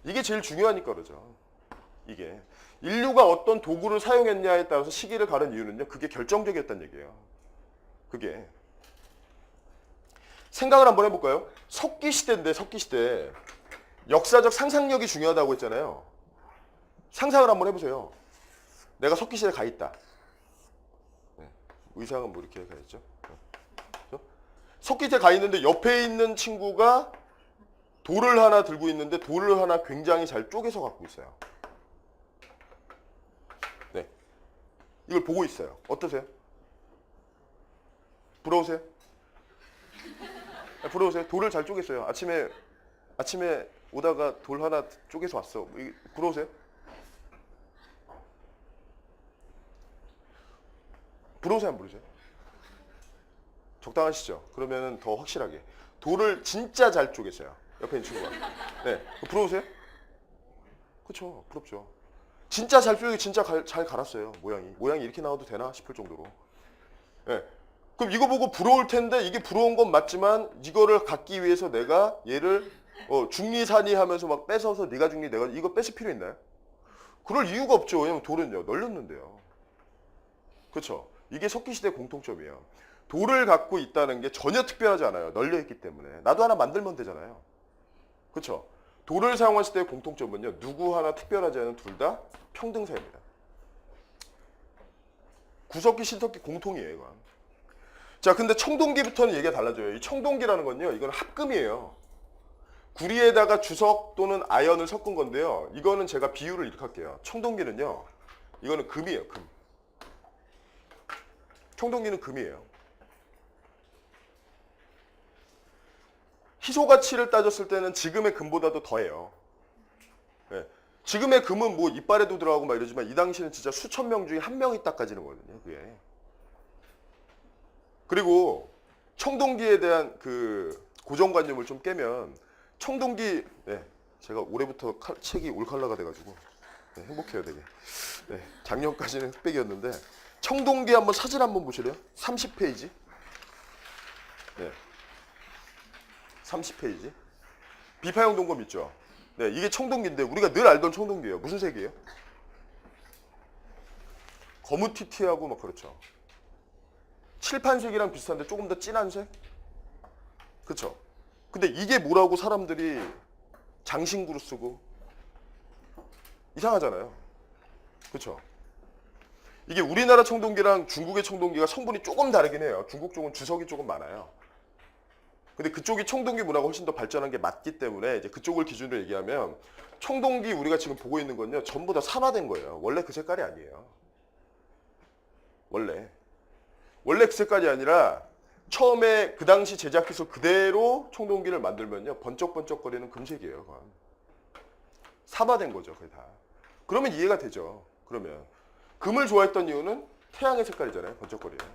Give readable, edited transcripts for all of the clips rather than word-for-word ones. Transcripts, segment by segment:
이게 제일 중요하니까 그러죠. 이게 인류가 어떤 도구를 사용했냐에 따라서 시기를 가른 이유는요. 그게 결정적이었다는 얘기예요. 그게. 생각을 한번 해볼까요? 석기시대인데 석기시대. 역사적 상상력이 중요하다고 했잖아요. 상상을 한번 해보세요. 내가 석기시대에 가 있다. 의상은 뭐 이렇게 가 있죠. 석기시대에 가 있는데 옆에 있는 친구가 돌을 하나 들고 있는데 돌을 하나 굉장히 잘 쪼개서 갖고 있어요. 네. 이걸 보고 있어요. 어떠세요? 부러우세요? 네, 부러우세요? 돌을 잘 쪼갰어요. 아침에 오다가 돌 하나 쪼개서 왔어. 부러우세요? 부러우세요? 안 부러우세요? 적당하시죠? 그러면 더 확실하게. 돌을 진짜 잘 쪼갰어요. 옆에 있는 친구가. 네. 부러우세요? 그쵸. 부럽죠. 진짜 잘 쪼개, 진짜 잘 갈았어요. 모양이 이렇게 나와도 되나 싶을 정도로. 네. 그럼 이거 보고 부러울 텐데 이게 부러운 건 맞지만 이거를 갖기 위해서 내가 얘를 중리산이 하면서 막 뺏어서 네가 중리 내가 이거 뺏을 필요 있나요? 그럴 이유가 없죠. 왜냐면 돌은요. 널렸는데요. 그렇죠. 이게 석기시대 공통점이에요. 돌을 갖고 있다는 게 전혀 특별하지 않아요. 널려있기 때문에. 나도 하나 만들면 되잖아요. 그렇죠. 돌을 사용했을 때의 공통점은요. 누구 하나 특별하지 않은 둘 다 평등사입니다. 구석기, 신석기 공통이에요. 이건. 자, 근데 청동기부터는 얘기가 달라져요. 이 청동기라는 건요. 이건 합금이에요. 구리에다가 주석 또는 아연을 섞은 건데요. 이거는 제가 비유를 이렇게 할게요. 청동기는요. 이거는 금이에요. 금. 청동기는 금이에요. 희소 가치를 따졌을 때는 지금의 금보다도 더해요. 네. 지금의 금은 뭐 이빨에도 들어가고 막 이러지만 이 당시는 진짜 수천 명 중에 한 명이 닦아지는 거거든요. 그게. 그리고 청동기에 대한 그 고정관념을 좀 깨면 청동기, 네, 제가 올해부터 책이 올칼라가 돼가지고 네, 행복해요 되게. 네, 작년까지는 흑백이었는데 청동기 한번 사진 한번 보실래요? 30페이지. 네, 30페이지. 비파형 동검 있죠? 네, 이게 청동기인데 우리가 늘 알던 청동기예요. 무슨 색이에요? 거무튀튀하고 막 그렇죠. 칠판색이랑 비슷한데 조금 더 진한 색? 그쵸? 근데 이게 뭐라고 사람들이 장신구로 쓰고 이상하잖아요. 그쵸? 이게 우리나라 청동기랑 중국의 청동기가 성분이 조금 다르긴 해요. 중국 쪽은 주석이 조금 많아요. 근데 그쪽이 청동기 문화가 훨씬 더 발전한 게 맞기 때문에 이제 그쪽을 기준으로 얘기하면 청동기 우리가 지금 보고 있는 건요. 전부 다 산화된 거예요. 원래 그 색깔이 아니에요. 원래 그 색깔이 아니라 처음에 그 당시 제작 기술 그대로 청동기를 만들면요. 번쩍번쩍거리는 금색이에요. 그건. 산화된 거죠. 그게 다. 그러면 이해가 되죠. 그러면 금을 좋아했던 이유는 태양의 색깔이잖아요. 번쩍거리는.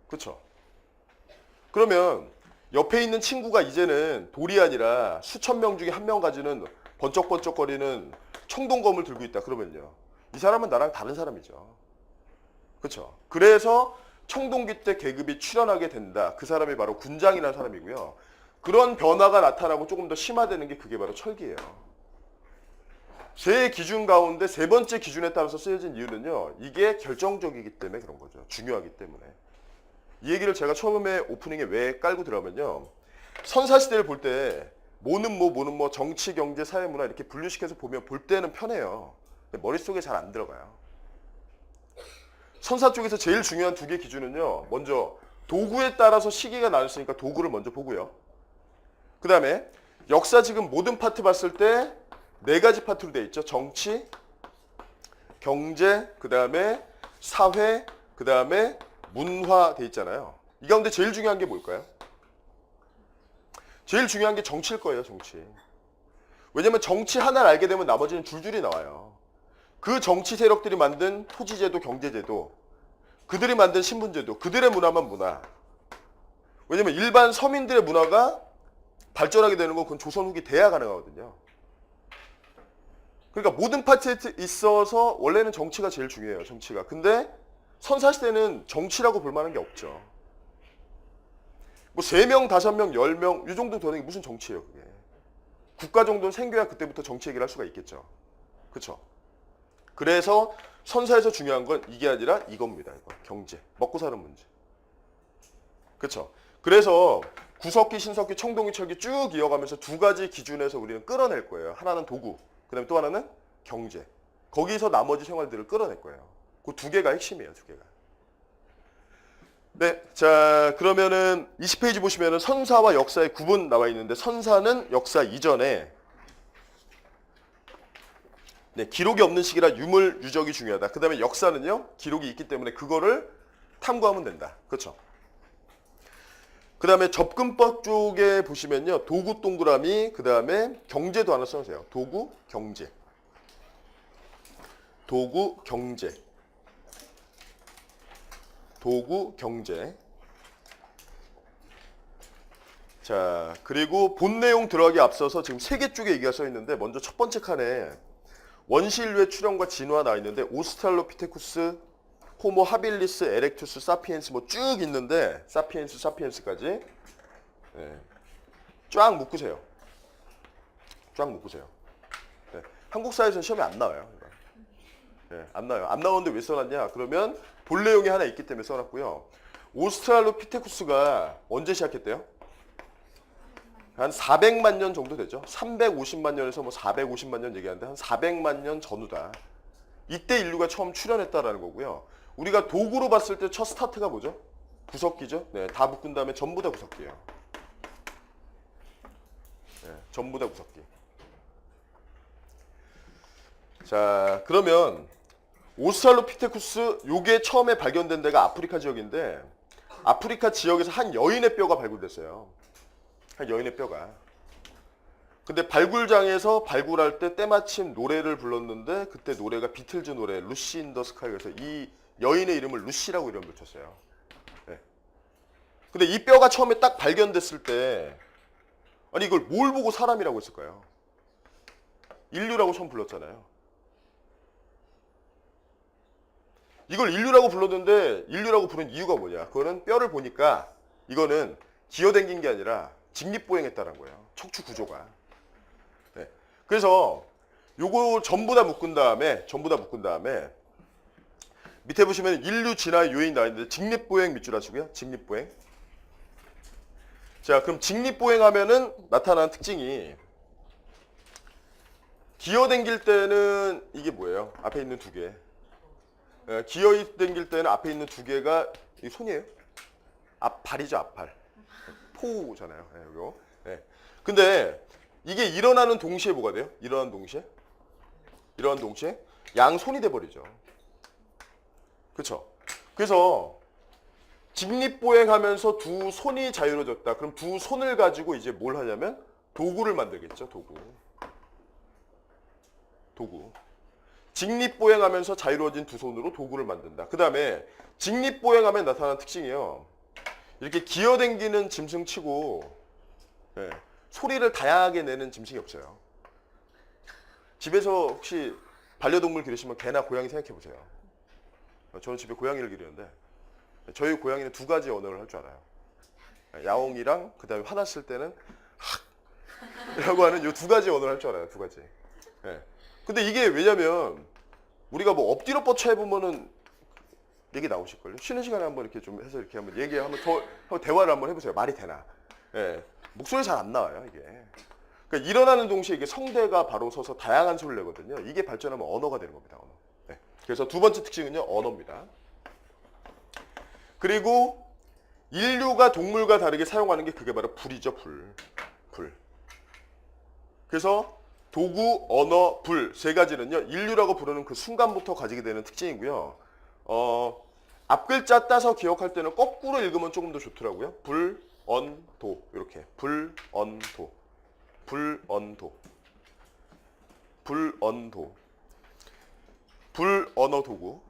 그렇죠? 그러면 옆에 있는 친구가 이제는 돌이 아니라 수천 명 중에 한 명 가지는 번쩍번쩍거리는 청동검을 들고 있다. 그러면요. 이 사람은 나랑 다른 사람이죠. 그렇죠? 그래서 청동기 때 계급이 출현하게 된다. 그 사람이 바로 군장이라는 사람이고요. 그런 변화가 나타나고 조금 더 심화되는 게 그게 바로 철기예요. 세 기준 가운데 세 번째 기준에 따라서 쓰여진 이유는요. 이게 결정적이기 때문에 그런 거죠. 중요하기 때문에. 이 얘기를 제가 처음에 오프닝에 왜 깔고 들어가면요. 선사시대를 볼 때 뭐는 뭐 정치, 경제, 사회, 문화 이렇게 분류시켜서 보면 볼 때는 편해요. 근데 머릿속에 잘 안 들어가요. 선사 쪽에서 제일 중요한 두 개 기준은요. 먼저 도구에 따라서 시기가 나뉘었으니까 도구를 먼저 보고요. 그 다음에 역사 지금 모든 파트 봤을 때 네 가지 파트로 되어 있죠. 정치, 경제, 그 다음에 사회, 그 다음에 문화 되어 있잖아요. 이 가운데 제일 중요한 게 뭘까요? 제일 중요한 게 정치일 거예요. 정치. 왜냐면 정치 하나를 알게 되면 나머지는 줄줄이 나와요. 그 정치 세력들이 만든 토지제도, 경제제도, 그들이 만든 신분제도, 그들의 문화만 문화. 왜냐면 일반 서민들의 문화가 발전하게 되는 건 그건 조선 후기 돼야 가능하거든요. 그러니까 모든 파트에 있어서 원래는 정치가 제일 중요해요. 정치가. 근데 선사시대는 정치라고 볼 만한 게 없죠. 뭐 3명, 5명, 10명 이 정도 되는 게 무슨 정치예요. 그게. 국가 정도는 생겨야 그때부터 정치 얘기를 할 수가 있겠죠. 그렇죠? 그래서 선사에서 중요한 건 이게 아니라 이겁니다. 이거. 경제, 먹고 사는 문제. 그렇죠? 그래서 구석기, 신석기, 청동기, 철기 쭉 이어가면서 두 가지 기준에서 우리는 끌어낼 거예요. 하나는 도구, 그다음에 또 하나는 경제. 거기서 나머지 생활들을 끌어낼 거예요. 그 두 개가 핵심이에요, 두 개가. 네, 자 그러면은 20페이지 보시면은 선사와 역사의 구분 나와 있는데 선사는 역사 이전에 네, 기록이 없는 시기라 유물 유적이 중요하다. 그 다음에 역사는요, 기록이 있기 때문에 그거를 탐구하면 된다. 그렇죠? 그 다음에 접근법 쪽에 보시면요, 도구 동그라미, 그 다음에 경제도 하나 써주세요. 도구, 경제. 도구, 경제. 도구, 경제. 자, 그리고 본 내용 들어가기 앞서서 지금 세 개 쪽에 얘기가 써 있는데 먼저 첫 번째 칸에 원시인류의 출현과 진화 나와 있는데 오스트랄로피테쿠스, 호모 하빌리스, 에렉투스, 사피엔스 뭐 쭉 있는데 사피엔스까지 네. 쫙 묶으세요. 쫙 묶으세요. 네. 한국 사회에서는 시험에 안 나와요. 네, 안 나와요. 안 나오는데 왜 써놨냐? 그러면 본 내용이 하나 있기 때문에 써놨고요. 오스트랄로피테쿠스가 언제 시작했대요? 한 400만 년 정도 되죠. 350만 년에서 뭐 450만 년 얘기하는데 한 400만 년 전후다. 이때 인류가 처음 출현했다라는 거고요. 우리가 도구로 봤을 때 첫 스타트가 뭐죠? 구석기죠. 네, 다 묶은 다음에 전부 다 구석기예요. 네, 전부 다 구석기. 자, 그러면 오스트랄로피테쿠스 요게 처음에 발견된 데가 아프리카 지역인데 아프리카 지역에서 한 여인의 뼈가 발굴됐어요. 한 여인의 뼈가. 근데 발굴장에서 발굴할 때 때마침 노래를 불렀는데 그때 노래가 비틀즈 노래 루시 인 더 스카이. 그래서 이 여인의 이름을 루시라고 이름을 붙였어요. 네. 근데 이 뼈가 처음에 딱 발견됐을 때 아니 이걸 뭘 보고 사람이라고 했을까요? 인류라고 처음 불렀잖아요. 이걸 인류라고 불렀는데 인류라고 부른 이유가 뭐냐? 그거는 뼈를 보니까 이거는 기어댕긴 게 아니라 직립보행했다는 거예요. 척추 구조가. 네. 그래서 요거 전부 다 묶은 다음에 밑에 보시면 인류 진화의 요인이 나와 있는데 직립보행 밑줄 하시고요. 직립보행. 자, 그럼 직립보행 하면은 나타나는 특징이 기어댕길 때는 이게 뭐예요? 앞에 있는 두 개. 기어댕길 때는 앞에 있는 두 개가 이 손이에요. 앞발이죠, 앞발. 포잖아요. 네, 이거. 네. 근데 이게 일어나는 동시에 뭐가 돼요? 일어나는 동시에 양손이 돼 버리죠. 그렇죠? 그래서 직립보행하면서 두 손이 자유로워졌다. 그럼 두 손을 가지고 이제 뭘 하냐면 도구를 만들겠죠. 도구. 직립보행하면서 자유로워진 두 손으로 도구를 만든다. 그 다음에 직립보행하면 나타나는 특징이요. 이렇게 기어댕기는 짐승치고 네, 소리를 다양하게 내는 짐승이 없어요. 집에서 혹시 반려동물 기르시면 개나 고양이 생각해 보세요. 저는 집에 고양이를 기르는데 저희 고양이는 두 가지 언어를 할 줄 알아요. 야옹이랑 그 다음에 화났을 때는 학이라고 하는 이 두 가지 언어를 할 줄 알아요. 두 가지. 네. 근데 이게 왜냐면 우리가 뭐 엎드려 뻗쳐 해보면은 얘기 나오실걸요? 쉬는 시간에 한번 이렇게 좀 해서 이렇게 한번 얘기 한번 대화를 한번 해보세요. 말이 되나? 예. 목소리 잘 안 나와요, 이게. 그러니까 일어나는 동시에 이게 성대가 바로 서서 다양한 소리를 내거든요. 이게 발전하면 언어가 되는 겁니다, 언어. 네. 그래서 두 번째 특징은요, 언어입니다. 그리고 인류가 동물과 다르게 사용하는 게 그게 바로 불이죠, 불. 그래서 도구, 언어, 불 세 가지는요, 인류라고 부르는 그 순간부터 가지게 되는 특징이고요. 앞글자 따서 기억할 때는 거꾸로 읽으면 조금 더 좋더라고요. 불, 언, 도 이렇게 불, 언, 도 불, 언어, 도구.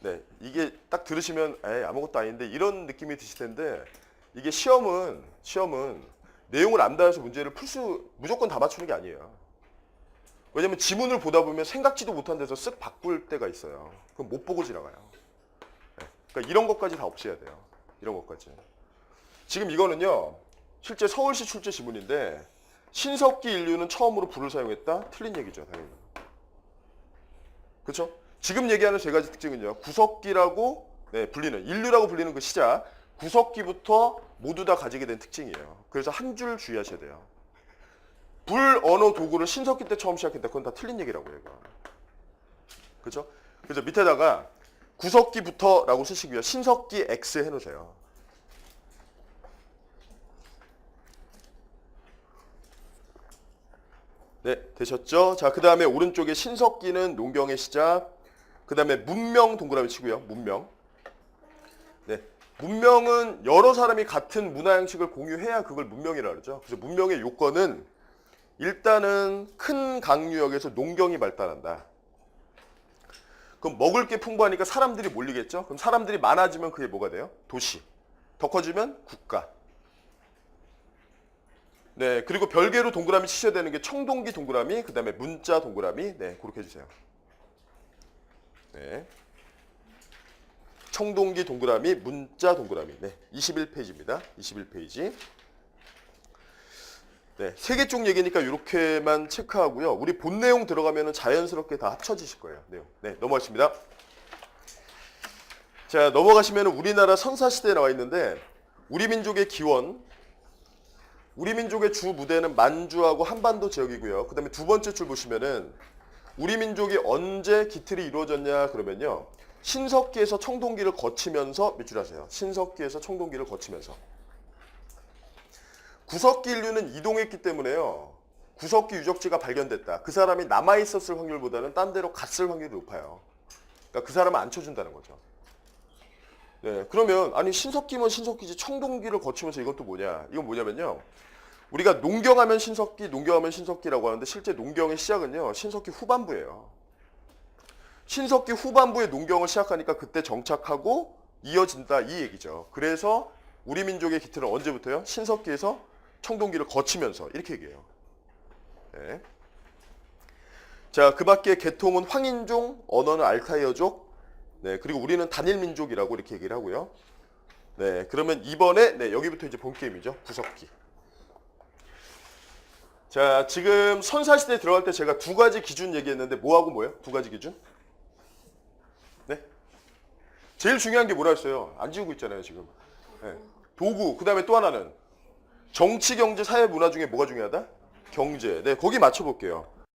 네, 이게 딱 들으시면 에이, 아무것도 아닌데 이런 느낌이 드실 텐데 이게 시험은 내용을 안다 해서 문제를 무조건 다 맞추는 게 아니에요. 왜냐면 지문을 보다 보면 생각지도 못한 데서 쓱 바꿀 때가 있어요. 그럼 못 보고 지나가요. 네. 그러니까 이런 것까지 다 없애야 돼요. 이런 것까지. 지금 이거는요. 실제 서울시 출제 지문인데 신석기 인류는 처음으로 불을 사용했다? 틀린 얘기죠, 당연히. 그렇죠? 지금 얘기하는 세 가지 특징은요. 구석기라고 불리는, 인류라고 불리는 그 시작, 구석기부터 모두 다 가지게 된 특징이에요. 그래서 한 줄 주의하셔야 돼요. 불 언어 도구를 신석기 때 처음 시작했다. 그건 다 틀린 얘기라고 얘가. 그렇죠? 그래서 밑에다가 구석기부터라고 쓰시고요. 신석기 X 해놓으세요. 네, 되셨죠? 자, 그 다음에 오른쪽에 신석기는 농경의 시작. 그 다음에 문명 동그라미 치고요. 문명. 네, 문명은 여러 사람이 같은 문화 양식을 공유해야 그걸 문명이라 그러죠. 그래서 문명의 요건은 일단은 큰 강유역에서 농경이 발달한다. 그럼 먹을 게 풍부하니까 사람들이 몰리겠죠? 그럼 사람들이 많아지면 그게 뭐가 돼요? 도시. 더 커지면 국가. 네, 그리고 별개로 동그라미 치셔야 되는 게 청동기 동그라미, 그 다음에 문자 동그라미. 네, 그렇게 해주세요. 네. 청동기 동그라미, 문자 동그라미. 네, 21페이지입니다. 21페이지. 네, 세 개 쪽 얘기니까 이렇게만 체크하고요. 우리 본 내용 들어가면 자연스럽게 다 합쳐지실 거예요. 내용. 네, 넘어가십니다. 자, 넘어가시면 우리나라 선사시대에 나와 있는데 우리 민족의 기원, 우리 민족의 주 무대는 만주하고 한반도 지역이고요. 그 다음에 두 번째 줄 보시면은 우리 민족이 언제 기틀이 이루어졌냐 그러면요. 신석기에서 청동기를 거치면서 몇 줄 아세요? 신석기에서 청동기를 거치면서. 구석기 인류는 이동했기 때문에요. 구석기 유적지가 발견됐다. 그 사람이 남아있었을 확률보다는 딴 데로 갔을 확률이 높아요. 그러니까 그 사람은 안 쳐준다는 거죠. 네, 그러면 아니 신석기면 신석기지 청동기를 거치면서 이것도 뭐냐? 이건 뭐냐면요. 우리가 농경하면 신석기, 농경하면 신석기라고 하는데 실제 농경의 시작은요. 신석기 후반부예요. 신석기 후반부에 농경을 시작하니까 그때 정착하고 이어진다 이 얘기죠. 그래서 우리 민족의 기틀은 언제부터요? 신석기에서 청동기를 거치면서 이렇게 얘기해요. 네. 자, 그 밖에 계통은 황인종, 언어는 알타이어족, 네, 그리고 우리는 단일민족이라고 이렇게 얘기를 하고요. 네, 그러면 이번에 여기부터 이제 본 게임이죠. 구석기. 자, 지금 선사시대에 들어갈 때 제가 두 가지 기준 얘기했는데 뭐하고 뭐예요? 두 가지 기준? 네? 제일 중요한 게 뭐라 했어요? 안 지우고 있잖아요, 지금. 네. 도구, 그 다음에 또 하나는 정치, 경제, 사회, 문화 중에 뭐가 중요하다? 경제. 네, 거기 맞춰볼게요.